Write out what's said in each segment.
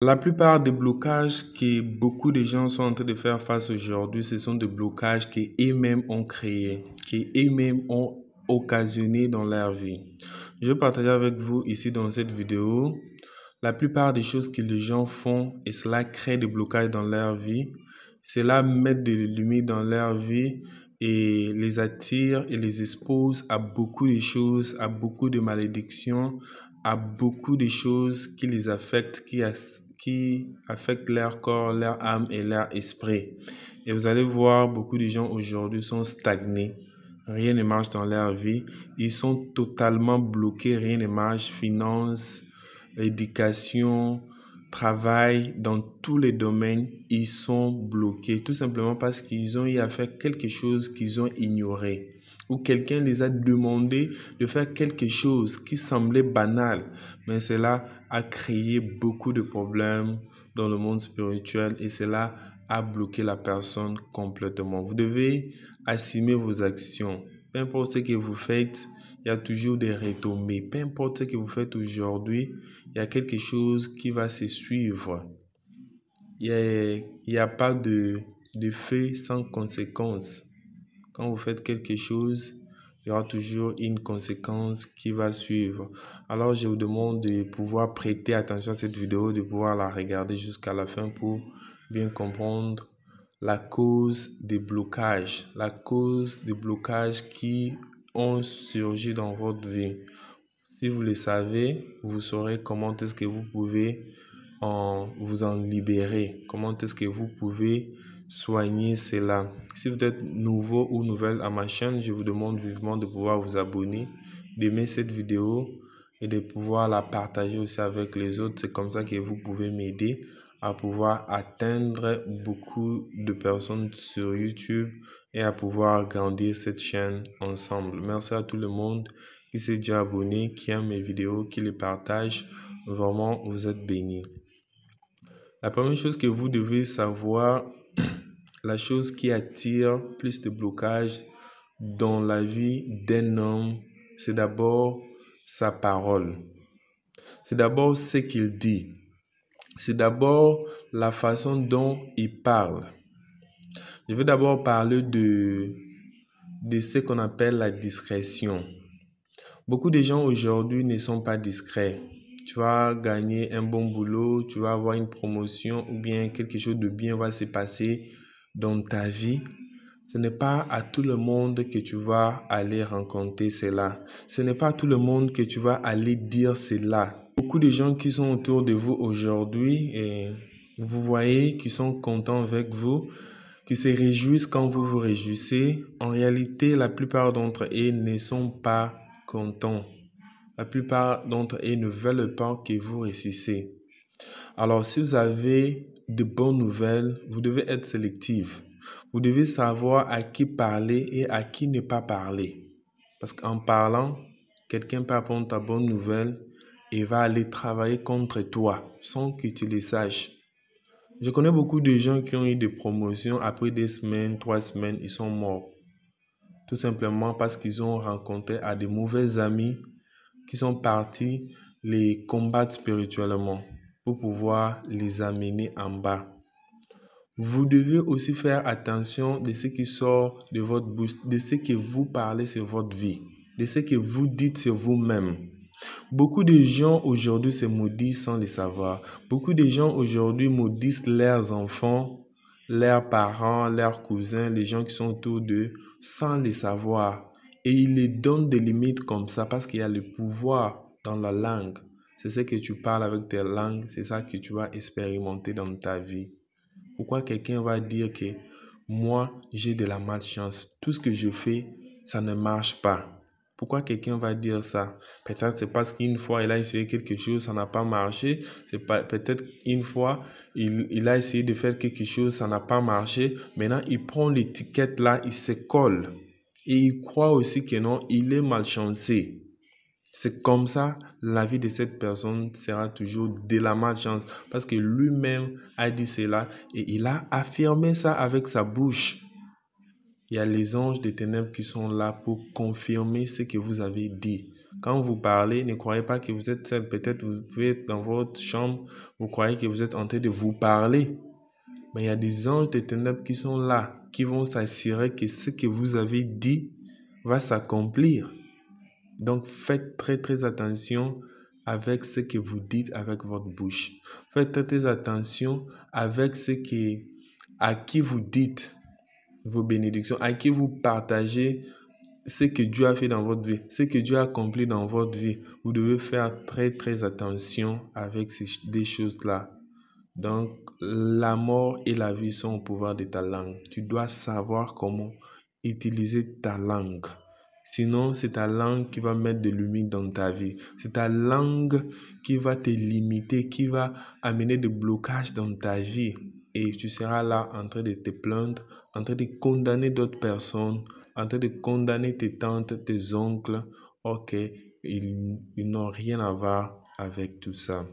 La plupart des blocages que beaucoup de gens sont en train de faire face aujourd'hui, ce sont des blocages qu'eux-mêmes ont créés, qu'eux-mêmes ont occasionnés dans leur vie. Je vais partager avec vous ici dans cette vidéo la plupart des choses que les gens font et cela crée des blocages dans leur vie. Cela met des limites dans leur vie et les attire et les expose à beaucoup de choses, à beaucoup de malédictions, à beaucoup de choses qui les affectent, qui affectent leur corps, leur âme et leur esprit. Et vous allez voir, beaucoup de gens aujourd'hui sont stagnés. Rien ne marche dans leur vie. Ils sont totalement bloqués. Rien ne marche. Finances, éducation, travail, dans tous les domaines, ils sont bloqués. Tout simplement parce qu'ils ont eu à faire quelque chose qu'ils ont ignoré. Ou quelqu'un les a demandé de faire quelque chose qui semblait banal. Mais cela a créé beaucoup de problèmes dans le monde spirituel et cela a bloqué la personne complètement. Vous devez assumer vos actions. Peu importe ce que vous faites, il y a toujours des retombées. Peu importe ce que vous faites aujourd'hui, il y a quelque chose qui va se suivre. Il y a pas de fait sans conséquence. Quand vous faites quelque chose, il y aura toujours une conséquence qui va suivre. Alors, je vous demande de pouvoir prêter attention à cette vidéo, de pouvoir la regarder jusqu'à la fin pour bien comprendre la cause des blocages, qui ont surgi dans votre vie. Si vous le savez, vous saurez comment est-ce que vous pouvez vous en libérer, comment est-ce que vous pouvez soigner cela. Si vous êtes nouveau ou nouvelle à ma chaîne, je vous demande vivement de pouvoir vous abonner, d'aimer cette vidéo et de pouvoir la partager aussi avec les autres. C'est comme ça que vous pouvez m'aider à pouvoir atteindre beaucoup de personnes sur YouTube et à pouvoir grandir cette chaîne ensemble. Merci à tout le monde qui s'est déjà abonné, qui aime mes vidéos, qui les partage. Vraiment, vous êtes bénis. La première chose que vous devez savoir, la chose qui attire plus de blocages dans la vie d'un homme, c'est d'abord sa parole. C'est d'abord ce qu'il dit. C'est d'abord la façon dont il parle. Je vais d'abord parler de ce qu'on appelle la discrétion. Beaucoup de gens aujourd'hui ne sont pas discrets. Tu vas gagner un bon boulot, tu vas avoir une promotion ou bien quelque chose de bien va se passer dans ta vie. Ce n'est pas à tout le monde que tu vas aller rencontrer cela. Ce n'est pas à tout le monde que tu vas aller dire cela. Beaucoup de gens qui sont autour de vous aujourd'hui et vous voyez qui sont contents avec vous, qui se réjouissent quand vous vous réjouissez. En réalité, la plupart d'entre eux ne sont pas contents. La plupart d'entre eux ne veulent pas que vous réussissiez. Alors, si vous avez de bonnes nouvelles, vous devez être sélectif. Vous devez savoir à qui parler et à qui ne pas parler. Parce qu'en parlant, quelqu'un peut apprendre ta bonne nouvelle et va aller travailler contre toi sans que tu le saches. Je connais beaucoup de gens qui ont eu des promotions. Après 2 semaines, 3 semaines, ils sont morts. Tout simplement parce qu'ils ont rencontré à de mauvais amis qui sont partis les combattre spirituellement pour pouvoir les amener en bas. Vous devez aussi faire attention de ce qui sort de votre bouche, de ce que vous parlez sur votre vie, de ce que vous dites sur vous-même. Beaucoup de gens aujourd'hui se maudissent sans le savoir. Beaucoup de gens aujourd'hui maudissent leurs enfants, leurs parents, leurs cousins, les gens qui sont autour d'eux, sans le savoir. Et ils les donnent des limites comme ça parce qu'il y a le pouvoir dans la langue. C'est ce que tu parles avec tes langues, c'est ça que tu vas expérimenter dans ta vie. Pourquoi quelqu'un va dire que moi, j'ai de la malchance, tout ce que je fais, ça ne marche pas? Pourquoi quelqu'un va dire ça? Peut-être c'est parce qu'une fois, il a essayé quelque chose, ça n'a pas marché. Peut-être une fois, il a essayé de faire quelque chose, ça n'a pas marché. Maintenant, il prend l'étiquette là, il se colle. Et il croit aussi que non, il est malchanceux. C'est comme ça, la vie de cette personne sera toujours de la malchance parce que lui-même a dit cela et il a affirmé ça avec sa bouche. Il y a les anges des ténèbres qui sont là pour confirmer ce que vous avez dit. Quand vous parlez, ne croyez pas que vous êtes seul. Peut-être vous pouvez être dans votre chambre, vous croyez que vous êtes en train de vous parler. Mais il y a des anges des ténèbres qui sont là, qui vont s'assurer que ce que vous avez dit va s'accomplir. Donc, faites très très attention avec ce que vous dites avec votre bouche. Faites très très attention avec à qui vous dites vos bénédictions, à qui vous partagez ce que Dieu a fait dans votre vie, ce que Dieu a accompli dans votre vie. Vous devez faire très très attention avec des choses-là. Donc, la mort et la vie sont au pouvoir de ta langue. Tu dois savoir comment utiliser ta langue. Sinon, c'est ta langue qui va mettre des limites dans ta vie. C'est ta langue qui va te limiter, qui va amener des blocages dans ta vie. Et tu seras là en train de te plaindre, en train de condamner d'autres personnes, en train de condamner tes tantes, tes oncles. Ok, ils n'ont rien à voir avec tout ça.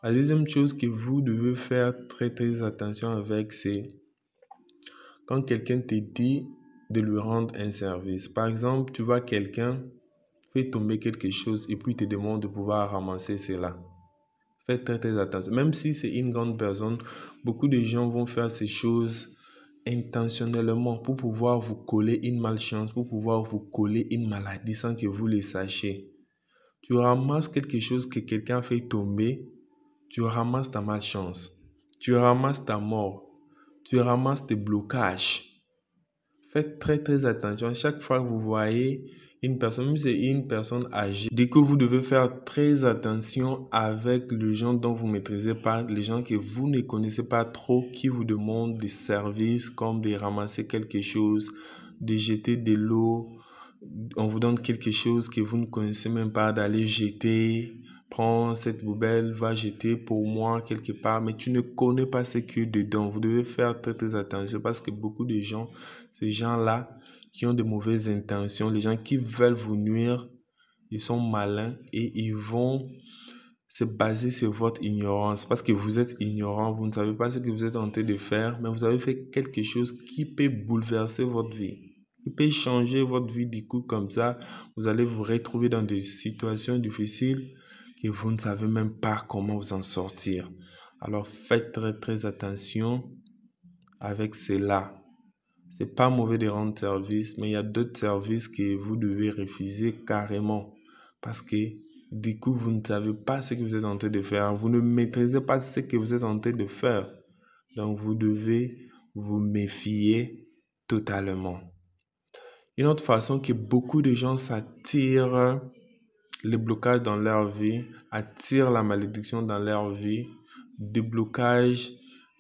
La deuxième chose que vous devez faire très très attention avec, c'est quand quelqu'un te dit de lui rendre un service. Par exemple, tu vois quelqu'un fait tomber quelque chose et puis il te demande de pouvoir ramasser cela. Faites très très attention. Même si c'est une grande personne, beaucoup de gens vont faire ces choses intentionnellement pour pouvoir vous coller une malchance, pour pouvoir vous coller une maladie sans que vous le sachiez. Tu ramasses quelque chose que quelqu'un fait tomber, tu ramasses ta malchance, tu ramasses ta mort, tu ramasses tes blocages. Faites très très attention. Chaque fois que vous voyez une personne, même si c'est une personne âgée, dès que vous devez faire très attention avec les gens dont vous ne maîtrisez pas, les gens que vous ne connaissez pas trop, qui vous demandent des services comme de ramasser quelque chose, de jeter de l'eau, on vous donne quelque chose que vous ne connaissez même pas, d'aller jeter. Prends cette poubelle, va jeter pour moi quelque part, mais tu ne connais pas ce qu'il y a dedans. Vous devez faire très très attention parce que beaucoup de gens, ces gens-là qui ont de mauvaises intentions, les gens qui veulent vous nuire, ils sont malins et ils vont se baser sur votre ignorance parce que vous êtes ignorant, vous ne savez pas ce que vous êtes en train de faire, mais vous avez fait quelque chose qui peut bouleverser votre vie. Il peut changer votre vie du coup comme ça. Vous allez vous retrouver dans des situations difficiles que vous ne savez même pas comment vous en sortir. Alors faites très très attention avec cela. C'est pas mauvais de rendre service, mais il y a d'autres services que vous devez refuser carrément parce que du coup vous ne savez pas ce que vous êtes en train de faire. Vous ne maîtrisez pas ce que vous êtes en train de faire. Donc vous devez vous méfier totalement. Une autre façon que beaucoup de gens s'attirent les blocages dans leur vie, attirent la malédiction dans leur vie, des blocages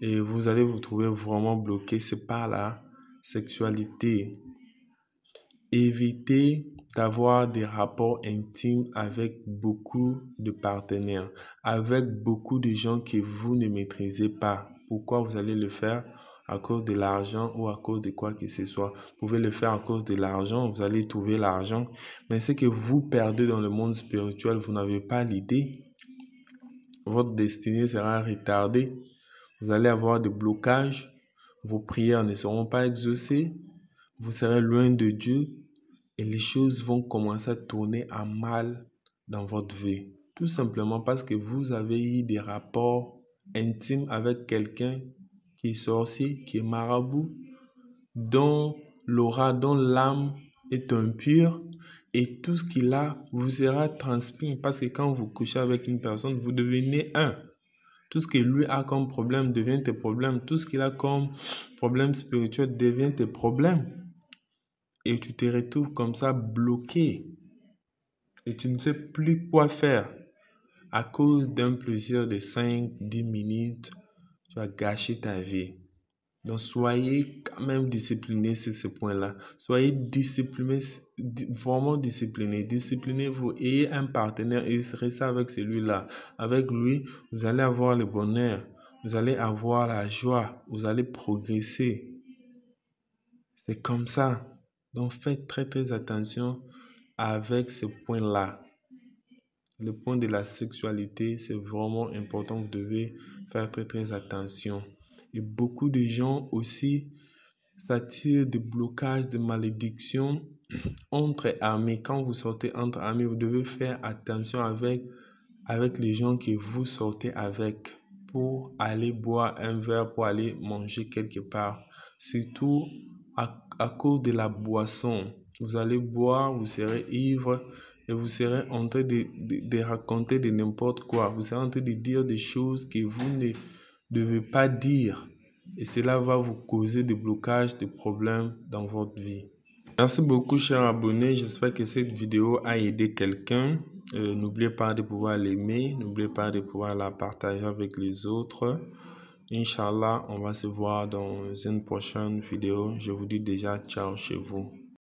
et vous allez vous trouver vraiment bloqué, c'est par la sexualité. Évitez d'avoir des rapports intimes avec beaucoup de partenaires, avec beaucoup de gens que vous ne maîtrisez pas. Pourquoi vous allez le faire? À cause de l'argent ou à cause de quoi que ce soit. Vous pouvez le faire à cause de l'argent, vous allez trouver l'argent. Mais ce que vous perdez dans le monde spirituel, vous n'avez pas l'idée. Votre destinée sera retardée. Vous allez avoir des blocages. Vos prières ne seront pas exaucées. Vous serez loin de Dieu. Et les choses vont commencer à tourner à mal dans votre vie. Tout simplement parce que vous avez eu des rapports intimes avec quelqu'un qui est sorcier, qui est marabout, dont l'aura, dont l'âme est impure et tout ce qu'il a vous sera transmis parce que quand vous couchez avec une personne, vous devenez un. Tout ce que lui a comme problème devient tes problèmes. Tout ce qu'il a comme problème spirituel devient tes problèmes. Et tu te retrouves comme ça bloqué. Et tu ne sais plus quoi faire. À cause d'un plaisir de 5-10 minutes, tu as gâché ta vie. Donc, soyez quand même disciplinés sur ce point-là. Soyez disciplinés, vraiment disciplinés. Disciplinez-vous. Ayez un partenaire et restez avec celui-là. Avec lui, vous allez avoir le bonheur. Vous allez avoir la joie. Vous allez progresser. C'est comme ça. Donc, faites très très attention avec ce point-là. Le point de la sexualité, c'est vraiment important. Vous devez faire très très attention. Et beaucoup de gens aussi Ça tire des blocages, des malédictions entre amis. Quand vous sortez entre amis, vous devez faire attention avec les gens que vous sortez avec pour aller boire un verre, pour aller manger quelque part. Surtout à cause de la boisson. Vous allez boire, vous serez ivre et vous serez en train de raconter de n'importe quoi. Vous serez en train de dire des choses que vous ne devez pas dire. Et cela va vous causer des blocages, des problèmes dans votre vie. Merci beaucoup, chers abonnés. J'espère que cette vidéo a aidé quelqu'un. N'oubliez pas de pouvoir l'aimer. N'oubliez pas de pouvoir la partager avec les autres. Inch'Allah, on va se voir dans une prochaine vidéo. Je vous dis déjà ciao chez vous.